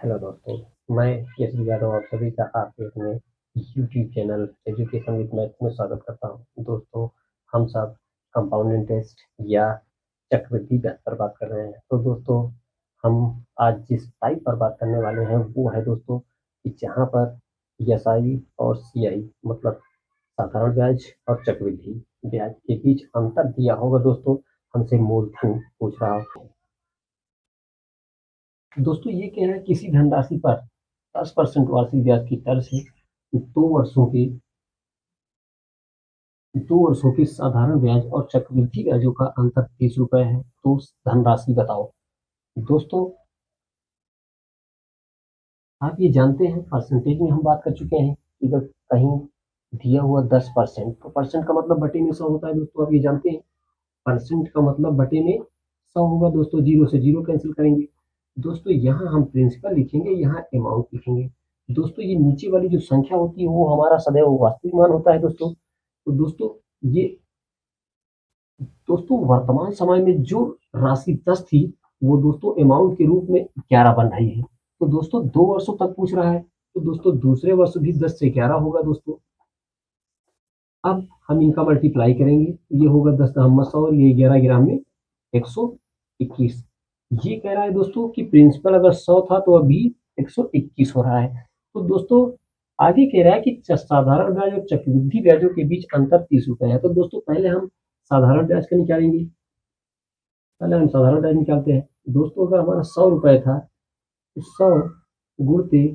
Hello दोस्तों, मैं यश यादव आप सभी का आपके अपने YouTube channel education with maths में स्वागत करता हूं। दोस्तों, हम सब कंपाउंड इंटरेस्ट या चक्रवृद्धि ब्याज पर बात कर रहे हैं। तो दोस्तों, हम आज जिस टाइप पर बात करने वाले हैं वो है दोस्तों कि जहां पर एसआई और सीआई मतलब साधारण ब्याज और चक्रवृद्धि ब्याज के बीच अंतर दिया होगा। दोस्तों, हमसे मूलधन पूछ रहा हो। दोस्तों, ये कह रहा है किसी धनराशि पर 10% वार्षिक ब्याज की दर से दो वर्षों के 2 वर्षों के साधारण ब्याज और चक्रवृद्धि ब्याजों का अंतर 30 रुपए है। तो धनराशि बताओ। दोस्तों, आप ये जानते हैं परसेंटेज में हम बात कर चुके हैं कि अगर कहीं दिया हुआ 10% तो परसेंट का मतलब बटे में 100 होता है। दोस्तों, आप ये जानते हैं परसेंट का मतलब बटे में 100 होगा। दोस्तों, जीरो से जीरो कैंसिल करेंगे। दोस्तों, यहाँ हम प्रिंसिपल लिखेंगे, यहाँ अमाउंट लिखेंगे। दोस्तों, ये नीचे वाली जो संख्या होती है वो हमारा सदैव वास्तविक मान होता है। दोस्तों ये दोस्तों वर्तमान समय में जो राशि 10 थी वो दोस्तों अमाउंट के रूप में 11 बन रही है। तो दोस्तों 2 वर्षों तक पूछ रहा है, तो दोस्तों दूसरे वर्ष भी 10 से 11 होगा। दोस्तों, अब हम इनका मल्टीप्लाई करेंगे, ये होगा 10 दहम 100 और ये 11 ग्राम में 121। ये कह रहा है दोस्तों कि प्रिंसिपल अगर 100 था तो अभी 121 हो रहा है। तो दोस्तों आगे कह रहा है कि साधारण ब्याज और चक्रवृद्धि ब्याजों के बीच अंतर 30 रुपए है। तो दोस्तों पहले हम साधारण ब्याज का निकालेंगे। पहले हम साधारण ब्याज निकालते हैं। दोस्तों, अगर हमारा 100 रुपए था तो 100 गुणते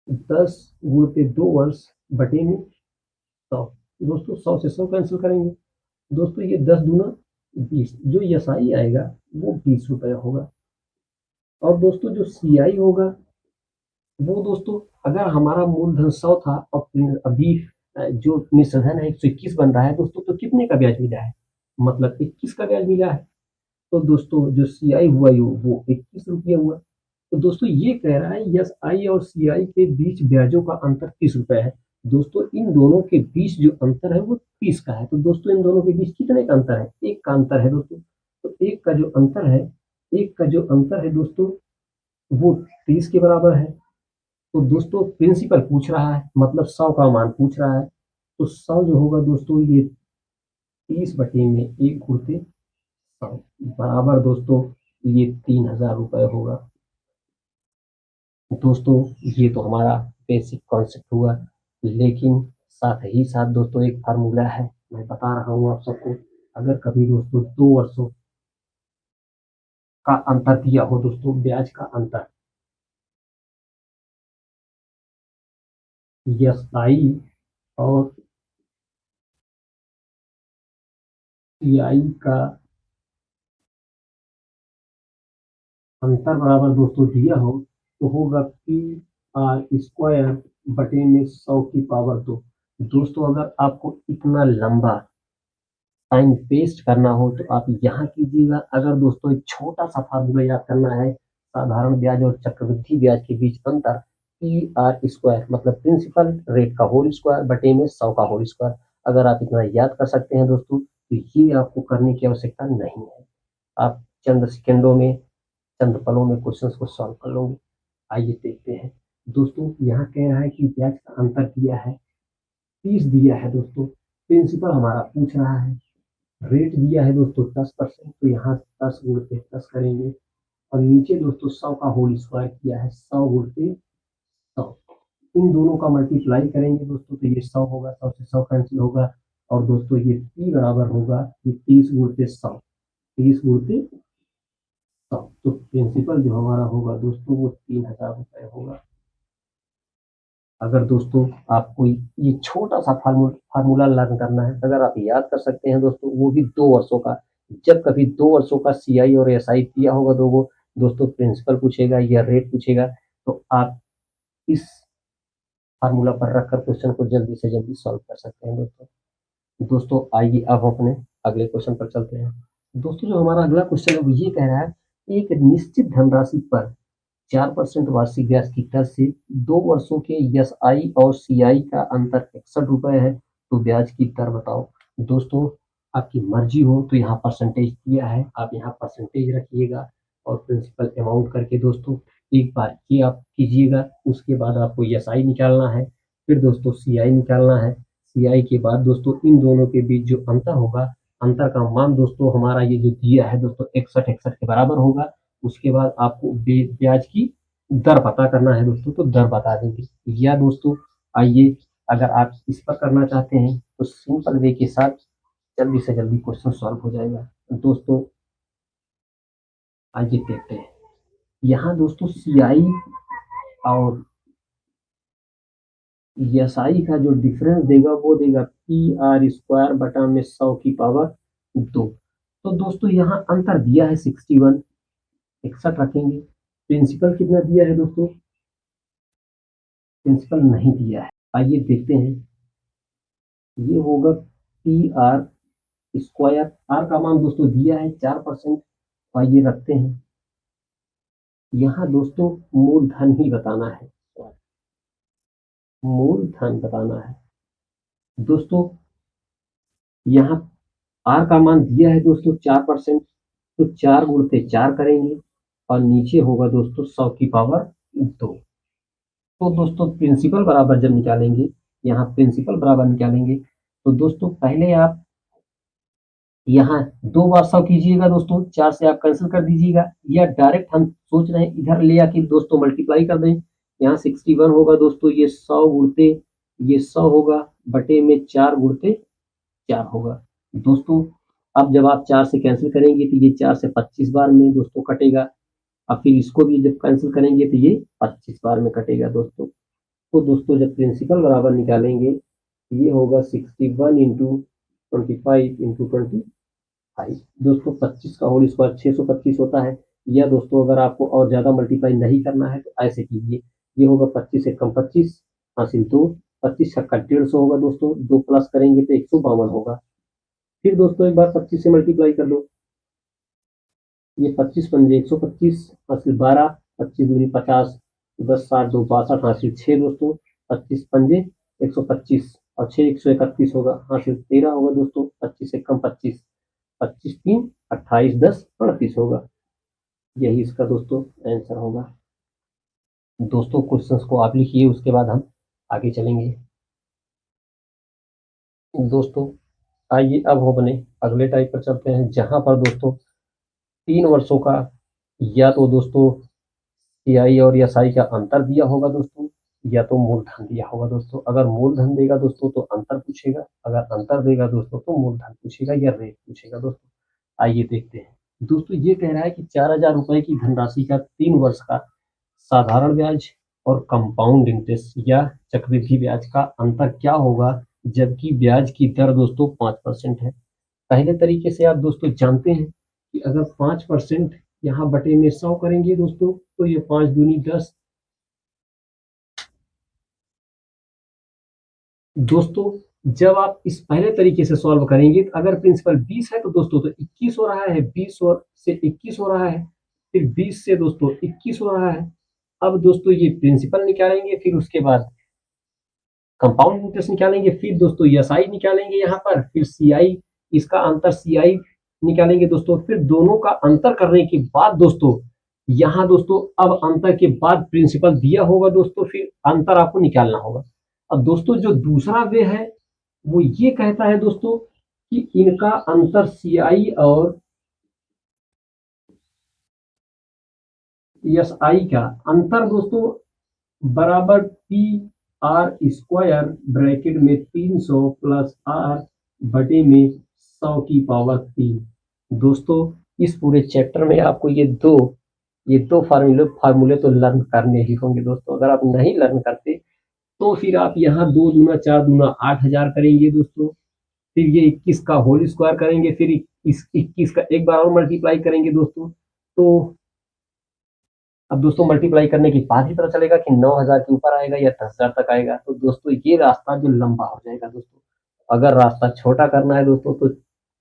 10 गुणते 2 वर्ष बटे में 100। दोस्तों 100 से 100 कैंसिल करेंगे। दोस्तों ये 10 दूना 20, जो एसआई आएगा वो 20 रुपए होगा। और दोस्तों जो सीआई होगा वो दोस्तों अगर हमारा मूलधन 100 था और अभी जो मिश्रधन है 121 बन रहा है दोस्तों, तो कितने का ब्याज मिला है? मतलब 21 का ब्याज मिला है। तो दोस्तों जो सीआई हुआ वो 21 रुपया हुआ। तो दोस्तों ये कह रहा है एस आई और सी आई के बीच ब्याजों का अंतर 30 रुपए है। दोस्तों इन दोनों के बीच जो अंतर है वो 30 का है। तो दोस्तों इन दोनों के बीच कितने का अंतर है? एक का अंतर है दोस्तों। तो एक का जो अंतर है दोस्तों वो 30 के बराबर है। तो दोस्तों प्रिंसिपल पूछ रहा है, मतलब 100 का मान पूछ रहा है। तो 100 जो होगा दोस्तों ये 30 बटे में 1 गुणते 100 बराबर दोस्तों ये 3000 रुपए होगा। दोस्तों ये तो हमारा बेसिक कॉन्सेप्ट हुआ, लेकिन साथ ही साथ दोस्तों एक फार्मूला है, मैं बता रहा हूँ आप सबको। अगर कभी दोस्तों 2 वर्षों का अंतर दिया हो दोस्तों, ब्याज का अंतर, एस आई और सी आई का अंतर बराबर दोस्तों दिया हो तो होगा पी आर स्क्वायर बटे में 100 की पावर 2। दोस्तों अगर आपको इतना लंबा टाइम पेस्ट करना हो तो आप यहाँ कीजिएगा। अगर दोस्तों एक छोटा सा फार्मूला याद करना है, साधारण ब्याज और चक्रवृद्धि ब्याज के बीच अंतर पी आर स्क्वायर मतलब प्रिंसिपल रेट का होल स्क्वायर बटे में 100 का होल स्क्वायर। अगर आप इतना याद कर सकते हैं दोस्तों तो ये आपको करने की आवश्यकता नहीं है। आप चंद सेकेंडों में, चंद पलों में क्वेश्चंस को सॉल्व कर लोगे। आइए देखते हैं। दोस्तों यहाँ कह रहा है कि ब्याज का अंतर दिया है 30 दिया है। दोस्तों प्रिंसिपल हमारा पूछ रहा है, रेट दिया है दोस्तों 10%, तो यहाँ 10 गुणते 10 करेंगे और नीचे दोस्तों 100 का होल स्क्वायर किया है, 100 गुणते 100। इन दोनों का मल्टीप्लाई करेंगे दोस्तों तो ये 100 होगा, 100 से 100 कैंसिल होगा। और दोस्तों ये पी बराबर होगा ये 30 गुणते 100, 30 गुणते 100। तो प्रिंसिपल जो हमारा होगा दोस्तों वो 3000 रुपए होगा। अगर दोस्तों आपको ये छोटा सा फार्मूला लर्न करना है, अगर आप याद कर सकते हैं दोस्तों, वो भी 2 वर्षों का। जब कभी 2 वर्षों का सीआई और एसआई दिया होगा दोस्तों प्रिंसिपल पूछेगा या रेट पूछेगा, तो आप इस फार्मूला पर रखकर क्वेश्चन को जल्दी से जल्दी सॉल्व कर सकते हैं दोस्तों। दोस्तों आइए अब अपने अगले क्वेश्चन पर चलते हैं। दोस्तों जो हमारा अगला क्वेश्चन है वो ये कह रहा है, एक निश्चित धनराशि पर 4% वार्षिक ब्याज की दर से 2 वर्षों के एस आई और सी आई का अंतर 61 रुपए है। तो ब्याज की दर बताओ। दोस्तों आपकी मर्जी हो तो यहाँ परसेंटेज दिया है, आप यहाँ परसेंटेज रखिएगा और प्रिंसिपल अमाउंट करके दोस्तों एक बार ये आप कीजिएगा, उसके बाद आपको SI निकालना है, फिर दोस्तों CI निकालना है। CI के बाद दोस्तों इन दोनों के बीच जो अंतर होगा, अंतर का मान दोस्तों हमारा ये जो दिया है दोस्तों 61 के बराबर होगा। उसके बाद आपको ब्याज की दर पता करना है दोस्तों, तो दर बता देंगे। या दोस्तों आइए, अगर आप इस पर करना चाहते हैं तो सिंपल वे के साथ जल्दी से जल्दी क्वेश्चन सॉल्व हो जाएगा। दोस्तों आइए देखते हैं। यहाँ दोस्तों CI और SI का जो डिफरेंस देगा वो देगा PR² बटा में 100 की पावर 2। तो दोस्तों यहाँ अंतर दिया है 61, 61 रखेंगे। प्रिंसिपल कितना दिया है दोस्तों? प्रिंसिपल नहीं दिया है। आइए देखते हैं, ये होगा PR²। आर का मान दोस्तों दिया है 4%। आइए रखते हैं। यहाँ दोस्तों मूलधन ही बताना है, मूलधन बताना है दोस्तों। यहाँ आर का मान दिया है दोस्तों 4%, तो 4 गुणते 4 करेंगे और नीचे होगा दोस्तों 100 की पावर 2। तो दोस्तों प्रिंसिपल बराबर जब निकालेंगे, यहाँ प्रिंसिपल बराबर निकालेंगे, तो दोस्तों पहले आप यहाँ 2 बार 100 कीजिएगा दोस्तों, 4 से आप कैंसिल कर दीजिएगा, या डायरेक्ट हम सोच रहे हैं इधर ले आके दोस्तों मल्टीप्लाई कर दें। यहाँ 61 होगा दोस्तों, ये 100 गुणते ये 100 होगा बटे में 4 गुणते 4 होगा दोस्तों। अब जब आप 4 से कैंसिल करेंगे तो ये 4 से 25 बार में दोस्तों कटेगा। अब फिर इसको भी जब कैंसिल करेंगे तो ये 25 बार में कटेगा दोस्तों। तो दोस्तों जब प्रिंसिपल बराबर निकालेंगे, ये होगा 61 इंटू 25 इंटू 25 दोस्तों, 25 का होल स्क्वायर 625 होता है। या दोस्तों अगर आपको और ज्यादा मल्टीप्लाई नहीं करना है तो ऐसे कीजिए, ये होगा 25 एकम 25 हासिल 2, 25 छक्का 150 होगा दोस्तों, 2 प्लस करेंगे तो 152 होगा। फिर दोस्तों एक बार 25 से मल्टीप्लाई कर दो, ये 25 पंजे 125 हासिल 12, 25 दूनी 50, 10 60 2 62 हासिल 6 दोस्तों, 25 पंजे 125 और 6 131 होगा, हासिल 13 होगा दोस्तों। 25 एकम 25, 25 3 28 10 38 होगा। यही इसका दोस्तों आंसर होगा। दोस्तों क्वेश्चंस को आप लिखिए, उसके बाद हम आगे चलेंगे। दोस्तों आइए अब हम अपने अगले टाइप पर चलते हैं, जहां पर दोस्तों 3 वर्षों का या तो दोस्तों CI और SI का अंतर दिया होगा दोस्तों, या तो मूलधन दिया होगा दोस्तों। अगर मूलधन देगा दोस्तों तो अंतर पूछेगा, अगर अंतर देगा दोस्तों तो मूलधन पूछेगा या रेट पूछेगा दोस्तों। आइए देखते हैं। दोस्तों ये कह रहा है कि 4000 रुपए की धनराशि का 3 वर्ष का साधारण ब्याज और कंपाउंड इंटरेस्ट या चक्रवृद्धि ब्याज का अंतर क्या होगा, जबकि ब्याज की दर दोस्तों 5% है। पहले तरीके से आप दोस्तों जानते हैं कि अगर 5% यहाँ बटे में 100 करेंगे दोस्तों, तो ये 5 दूनी 10 दोस्तों। जब आप इस पहले तरीके से सॉल्व करेंगे तो अगर प्रिंसिपल 20 है तो दोस्तों तो 21 हो रहा है, 20 और से 21 हो रहा है, फिर 20 से दोस्तों 21 हो रहा है। अब दोस्तों ये प्रिंसिपल निकालेंगे, फिर उसके बाद कंपाउंड इंटरेस्ट निकालेंगे, फिर दोस्तों SI निकालेंगे यहाँ पर, फिर CI, इसका अंतर CI निकालेंगे दोस्तों। फिर दोनों का अंतर करने के बाद दोस्तों यहाँ दोस्तों अब अंतर के बाद प्रिंसिपल दिया होगा दोस्तों, फिर अंतर आपको निकालना होगा। अब दोस्तों जो दूसरा वे है वो ये कहता है दोस्तों कि इनका अंतर CI और SI का अंतर दोस्तों बराबर PR² ब्रैकेट में 300 प्लस R बटे में 100 की पावर 3। दोस्तों इस पूरे चैप्टर में आपको ये दो फार्मूले तो लर्न करने ही होंगे दोस्तों। अगर आप नहीं लर्न करते तो फिर आप यहाँ 2 दूना 4 दूना 8000 करेंगे दोस्तों, फिर ये 21 का होल स्क्वायर करेंगे, फिर इस 21 का एक बार और मल्टीप्लाई करेंगे दोस्तों। तो अब दोस्तों मल्टीप्लाई करने के बाद ही पता चलेगा कि 9000 के ऊपर आएगा या 10,000 तक आएगा। तो दोस्तों ये रास्ता जो लंबा हो जाएगा दोस्तों। अगर रास्ता छोटा करना है दोस्तों तो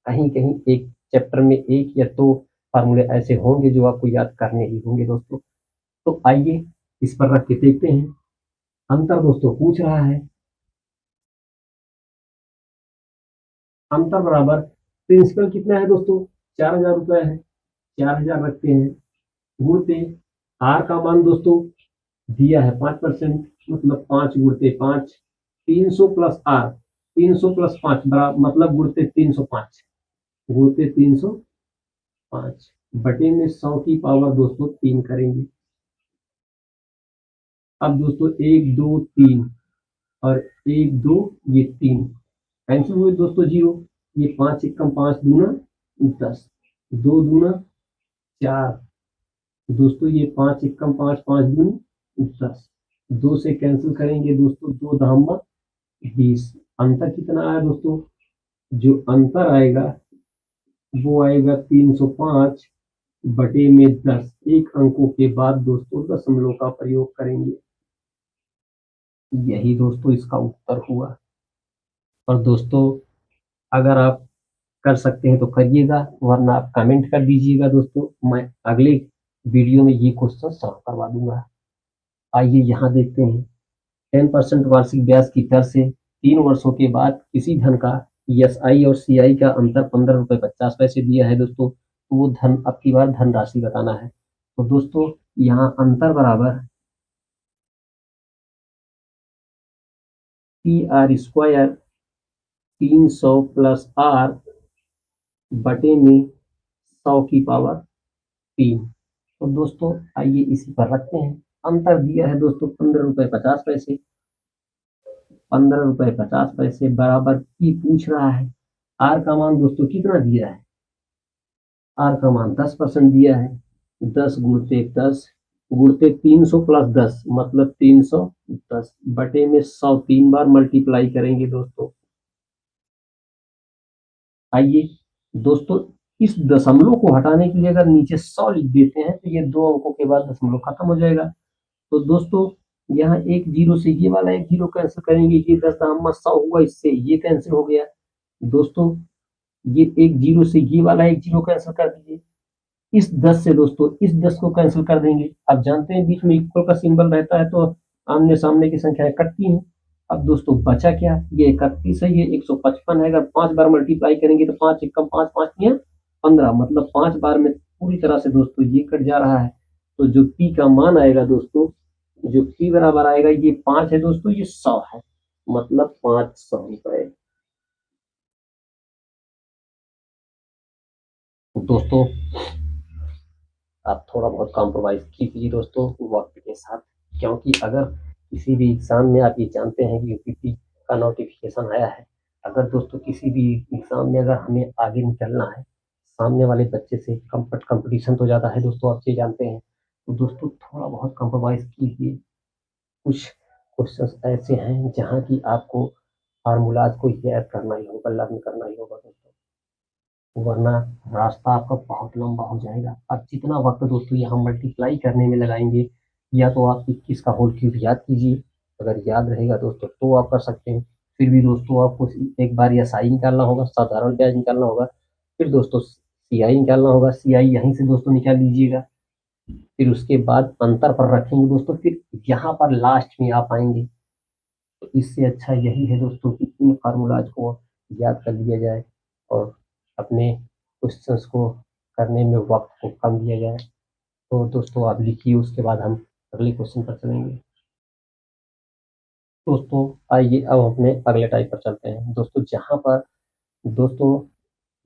कहीं कहीं एक चैप्टर में 1 या 2 फार्मूले ऐसे होंगे जो आपको याद करने ही होंगे दोस्तों। तो आइए इस पर रख के देखते हैं। अंतर दोस्तों पूछ रहा है, अंतर बराबर प्रिंसिपल कितना है दोस्तों, 4000 रुपए है, 4000 रखते हैं, गुणते आर का मान दोस्तों दिया है 5%, मतलब 5 × 5, 300 प्लस आर, 300 प्लस 5 बराबर मतलब गुणते 305, गुणते 305 बटे में 100 की पावर दोस्तों 3 करेंगे। अब दोस्तों 1 2 3 और 1 2 ये 3 कैंसिल हुए दोस्तों 0, ये 5 एकम 5 दूना 10, 2 दूना 4 दोस्तों, ये 5 एकम 5, 5 दूनी 10, 2 से कैंसिल करेंगे दोस्तों, 2 दहम्मा 20। अंतर कितना आया दोस्तों? जो अंतर आएगा वो आएगा 305 बटे में 10। एक अंकों के बाद दोस्तों दशमलव का प्रयोग करेंगे। यही दोस्तों इसका उत्तर हुआ। और दोस्तों अगर आप कर सकते हैं तो करिएगा, वरना आप कमेंट कर दीजिएगा दोस्तों, मैं अगले वीडियो में ये क्वेश्चन सॉल्व करवा दूंगा। आइए यहाँ देखते हैं। 10% वार्षिक ब्याज की दर से 3 वर्षों के बाद किसी धन का एसआई और सीआई का अंतर 15 रुपये 50 पैसे दिया है दोस्तों, तो वो धन अब की बार धनराशि बताना है। तो दोस्तों यहाँ अंतर बराबर PR² 300 प्लस R बटे में 100 की पावर 3। तो दोस्तों आइए इसी पर रखते हैं। अंतर दिया है दोस्तों 15 रुपये 50 पैसे, 15 रुपये 50 पैसे बराबर की पूछ रहा है। आर का मान दोस्तों कितना दिया है? आर का मान 10% दिया है। 10 गुणते 10 गुणते 300 प्लस 10 मतलब 310 बटे में 100 3 बार मल्टीप्लाई करेंगे दोस्तों। आइए दोस्तों इस दशमलव को हटाने के लिए अगर नीचे 100 लिख देते हैं तो ये 2 अंकों के बाद दशमलव खत्म हो जाएगा। तो दोस्तों यहाँ एक जीरो से ये वाला एक जीरो कैंसिल करेंगे, ये 10 दाम 100 हुआ, इससे ये कैंसिल हो गया। दोस्तों ये एक जीरो से ये वाला एक जीरो कैंसिल कर दीजिए। इस 10 से दोस्तों इस 10 को कैंसिल कर देंगे। आप जानते हैं बीच में इक्वल का सिंबल रहता है तो आमने सामने की संख्याएं कटती हैं। अब दोस्तों बचा क्या? ये 31 है, ये 155 है। अगर 5 बार मल्टीप्लाई करेंगे तो 5 एकम 5, 5 या 15 मतलब 5 बार में पूरी तरह से दोस्तों ये कट जा रहा है। तो जो पी का मान आएगा दोस्तों, जो पी बराबर आएगा, ये 5 है दोस्तों, ये 100 है, मतलब 500 रुपए। दोस्तों आप थोड़ा बहुत कॉम्प्रोमाइज कीजिए दोस्तों वक्त के साथ, क्योंकि अगर किसी भी एग्जाम में आप ये जानते हैं कि यूपीपी का नोटिफिकेशन आया है, अगर दोस्तों किसी भी एग्जाम में अगर हमें आगे निकलना है, सामने वाले बच्चे से कंपटीशन तो ज़्यादा है दोस्तों, आप ये जानते हैं। तो दोस्तों थोड़ा बहुत कॉम्प्रोमाइज़ कीजिए। कुछ क्वेश्चंस ऐसे हैं जहाँ की आपको फार्मूलाज को याद करना ही होगा, लर्न करना ही होगा दोस्तों, वरना रास्ता आपका बहुत लंबा हो जाएगा। अब जितना वक्त दोस्तों यहाँ मल्टीप्लाई करने में लगाएंगे, या तो आप 21 का होल क्यूब याद कीजिए, अगर याद रहेगा दोस्तों तो आप कर सकते हैं। फिर भी दोस्तों आपको एक बार या साई निकालना होगा, साधारण ब्याज निकालना होगा, फिर दोस्तों सीआई निकालना होगा, सीआई यहीं से दोस्तों निकाल लीजिएगा। फिर उसके बाद अंतर पर रखेंगे दोस्तों, फिर यहाँ पर लास्ट में आप आएंगे। तो इससे अच्छा यही है दोस्तों कि इन फार्मूलाज को याद कर लिया जाए और अपने क्वेश्चंस को करने में वक्त को कम दिया जाए। तो दोस्तों आप लिखिए, उसके बाद हम अगले क्वेश्चन पर चलेंगे। दोस्तों आइए अब अपने अगले टाइप पर चलते हैं दोस्तों, जहाँ पर दोस्तों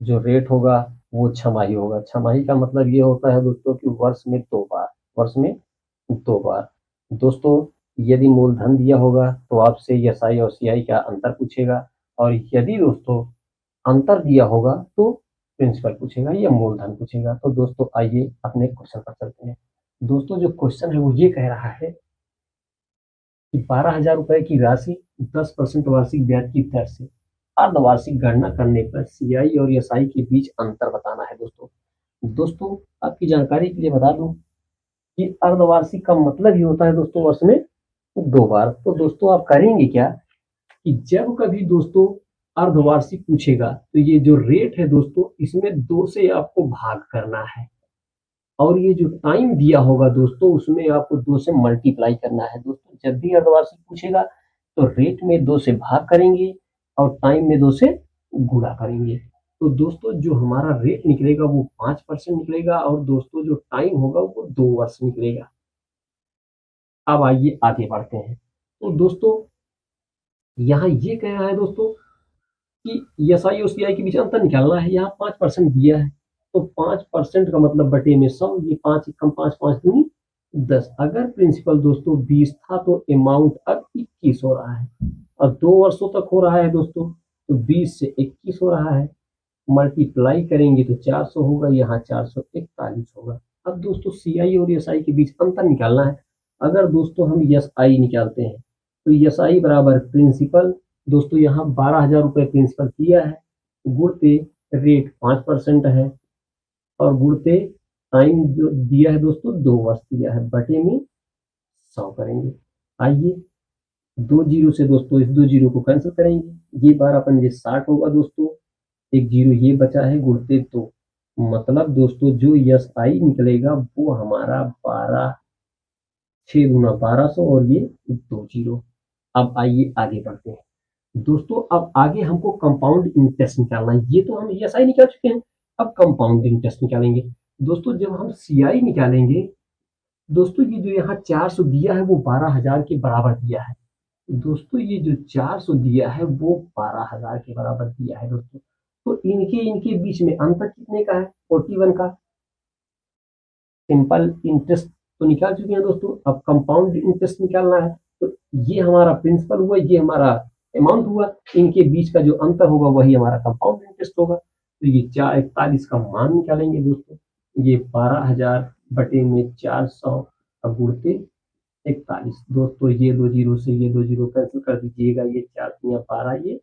जो रेट होगा वो छमाही होगा। छमाही का मतलब ये होता है दोस्तों कि वर्ष में 2 बार, वर्ष में 2 बार। दोस्तों यदि मूलधन दिया होगा तो आपसे एसआई और सीआई का अंतर पूछेगा, और यदि दोस्तों अंतर दिया होगा तो प्रिंसिपल पूछेगा या मूलधन पूछेगा। तो दोस्तों आइए अपने क्वेश्चन पर चलते हैं। दोस्तों जो क्वेश्चन है वो ये कह रहा है कि 12,000 रुपए की राशि 10% वार्षिक ब्याज की दर से अर्धवार्षिक गणना करने पर सीआई और एसआई के बीच अंतर बताना है। दोस्तों आपकी जानकारी के लिए बता दूं कि अर्धवार्षिक का मतलब ये होता है दोस्तों वर्ष में 2 बार। तो दोस्तों आप करेंगे क्या कि जब कभी दोस्तों अर्धवार्षिक पूछेगा तो ये जो रेट है दोस्तों, इसमें 2 से आपको भाग करना है, और ये जो टाइम दिया होगा दोस्तों उसमें आपको 2 से मल्टीप्लाई करना है। दोस्तों जब भी अर्धवार्षिक पूछेगा तो रेट में 2 से भाग करेंगे और टाइम में 2 से गुणा करेंगे। तो दोस्तों जो हमारा रेट निकलेगा वो 5% निकलेगा, और दोस्तों जो टाइम होगा वो 2 वर्ष निकलेगा। अब आइए आगे बढ़ते हैं। तो दोस्तों यहाँ ये कह रहा है दोस्तों कि एस आई और सी आई के बीच अंतर निकालना है। यहाँ 5% दिया है, तो 5% का मतलब बटे में 100, ये 5 एकम 5, 5 दूनी 10। अगर प्रिंसिपल दोस्तों 20 था तो अमाउंट अब 21 हो रहा है, और 2 वर्षों तक हो रहा है दोस्तों, तो 20 से 21 हो रहा है। मल्टीप्लाई करेंगे तो 400 होगा, यहाँ 441 होगा। अब दोस्तों सी आई और एस आई के बीच अंतर निकालना है। अगर दोस्तों हम एस आई निकालते हैं तो एस आई बराबर प्रिंसिपल, दोस्तों यहाँ 12,000 रुपये प्रिंसिपल किया है, गुणते रेट 5% है, और गुणते टाइम जो दिया है दोस्तों 2 वर्ष दिया है, बटे में 100 करेंगे। आइए 2 जीरो से दोस्तों इस 2 जीरो को कैंसिल करेंगे, ये 12 पंजे 60 होगा दोस्तों, 1 जीरो ये बचा है, गुणते 2, मतलब दोस्तों जो यस आई निकलेगा वो हमारा 6 गुना 1200, और ये 2 जीरो। अब आइए आगे बढ़ते हैं दोस्तों। अब आगे हमको कंपाउंड इंटरेस्ट निकालना है। ये तो हम एस आई निकाल चुके हैं, अब कंपाउंड इंटरेस्ट निकालेंगे। दोस्तों जब हम सी आई निकालेंगे दोस्तों, ये जो यहाँ 400 दिया है वो 12,000 के बराबर दिया है। दोस्तों ये जो 400 दिया है वो 12,000 के बराबर दिया है दोस्तों, तो इनके इनके बीच में अंतर कितने का है, 41 का। सिंपल इंटरेस्ट तो निकाल चुके हैं दोस्तों, अब कंपाउंड इंटरेस्ट निकालना है। तो ये हमारा प्रिंसिपल हुआ, ये हमारा अमाउंट हुआ, इनके बीच का जो अंतर होगा वही हमारा कंपाउंड इंटरेस्ट होगा। तो ये 441 का मान निकालेंगे दोस्तों, ये 12,000 बटे में 400 अब गुणते 41। दोस्तों ये 2 जीरो से ये 2 जीरो कैंसिल कर दीजिएगा, ये 4 तिया 12, ये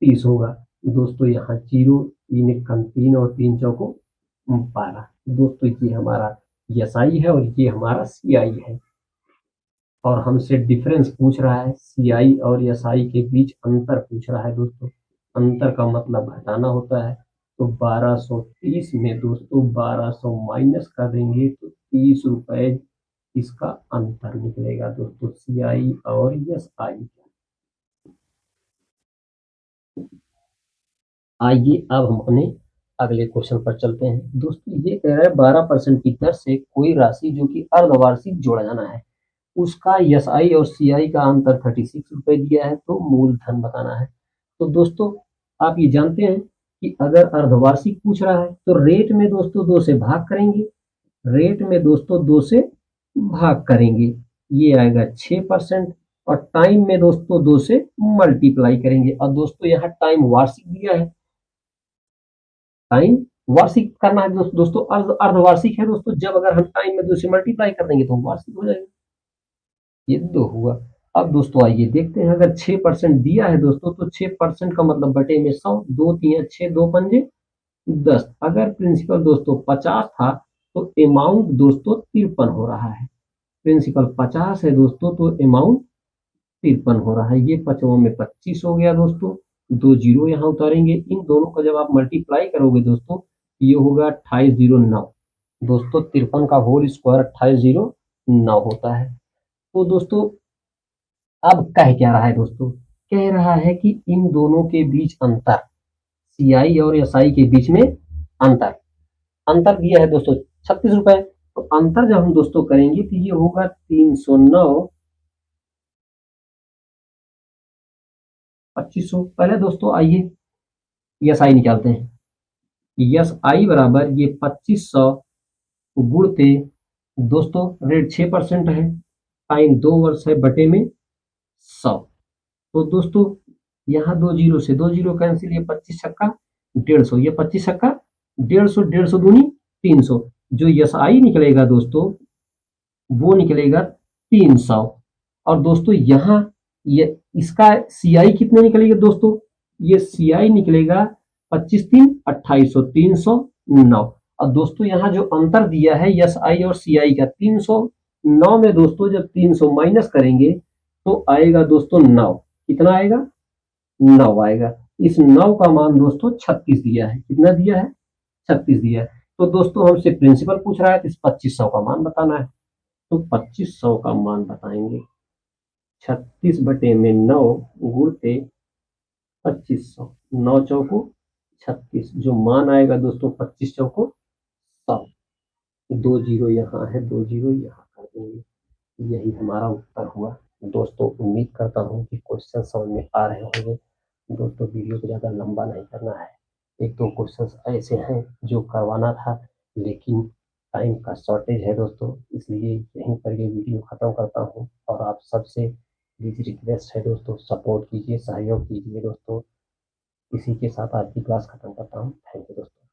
30 होगा दोस्तों, यहाँ जीरो, 3 एकम 3 और 3 चौको 12। दोस्तों ये हमारा एस आई है और ये हमारा सी आई है, और हमसे डिफरेंस पूछ रहा है, सी आई और एस आई के बीच अंतर पूछ रहा है दोस्तों। अंतर का मतलब घटाना होता है, तो 1230 में दोस्तों 1200 माइनस कर देंगे तो 30 रुपए इसका अंतर निकलेगा दोस्तों, सी आई और एस आई। आइए अब हम अपने अगले क्वेश्चन पर चलते हैं दोस्तों। ये कह रहा है 12% की दर से कोई राशि जो कि अर्धवार्षिक जोड़ा जाना है, उसका एस आई और सी आई का अंतर 36 रुपए दिया है, तो मूलधन बताना है। तो दोस्तों आप ये जानते हैं कि अगर अर्धवार्षिक पूछ रहा है तो रेट में दोस्तों 2 से भाग करेंगे, रेट में दोस्तों 2 से भाग करेंगे, ये आएगा 6%, और टाइम में दोस्तों 2 से मल्टीप्लाई करेंगे। और दोस्तों यहाँ टाइम वार्षिक दिया है, टाइम वार्षिक करना है दोस्तों, अर्धवार्षिक है दोस्तों, जब अगर हम टाइम में 2 से मल्टीप्लाई कर देंगे तो वार्षिक हो जाएगा, ये 2 हुआ। अब दोस्तों आइए देखते हैं, अगर 6% दिया है दोस्तों तो 6% का मतलब बटे में 100, 2 तिया 6, 2 पंजे 10। अगर प्रिंसिपल दोस्तों 50 था तो अमाउंट दोस्तों 53 हो रहा है, प्रिंसिपल 50 है दोस्तों तो अमाउंट 53 हो रहा है, ये 5 में 25 हो गया दोस्तों, 2 जीरो यहाँ उतारेंगे, इन दोनों का जब आप मल्टीप्लाई करोगे दोस्तों ये होगा 2809 दोस्तों, 53 का होल स्क्वायर 2809 होता है। तो दोस्तों अब कह क्या रहा है दोस्तों, कह रहा है कि इन दोनों के बीच अंतर, सी आई और एस आई के बीच में अंतर, अंतर दिया है दोस्तों 36 रुपए, तो अंतर जब हम दोस्तों करेंगे तो ये होगा 309 2500। पहले दोस्तों आइए एस आई निकालते हैं, एस आई बराबर ये 2500 गुणते दोस्तों रेट 6% है, टाइम 2 वर्ष है, बटे में 100। तो दोस्तों यहाँ 2 जीरो से 2 जीरो कैंसिल, ये 25 छक्का 150, ये 25 छक्का 150, 150 दूनी 300, जो एस आई निकलेगा दोस्तों वो निकलेगा 300। और दोस्तों यहाँ ये इसका सी आई कितने निकलेगा दोस्तों, ये सी आई निकलेगा 25 3 2800, 309। और दोस्तों यहाँ जो अंतर दिया है एस आई और सी आई का 309 में दोस्तों जब 300 माइनस करेंगे तो आएगा दोस्तों 9, कितना आएगा 9 आएगा। इस 9 का मान दोस्तों 36 दिया है, कितना दिया है 36 दिया है। तो दोस्तों हमसे प्रिंसिपल पूछ रहा है तो इस 2500 का मान बताना है, तो 2500 का मान बताएंगे, 36 बटे में 9 गुणते 2500, 9 चौको 36, जो मान आएगा दोस्तों 25 चौको 100, 2 जीरो यहाँ है, 2 जीरो यहाँ कर देंगे, यही हमारा उत्तर हुआ। दोस्तों उम्मीद करता हूँ कि क्वेश्चन समझ में आ रहे होंगे। दोस्तों वीडियो को ज़्यादा लंबा नहीं करना है। एक दो क्वेश्चंस ऐसे हैं जो करवाना था, लेकिन टाइम का शॉर्टेज है दोस्तों, इसलिए यहीं पर ये वीडियो खत्म करता हूँ। और आप सबसे प्लीज रिक्वेस्ट है दोस्तों, सपोर्ट कीजिए, सहयोग कीजिए दोस्तों। इसी के साथ आज की क्लास खत्म करता हूँ। थैंक यू दोस्तों।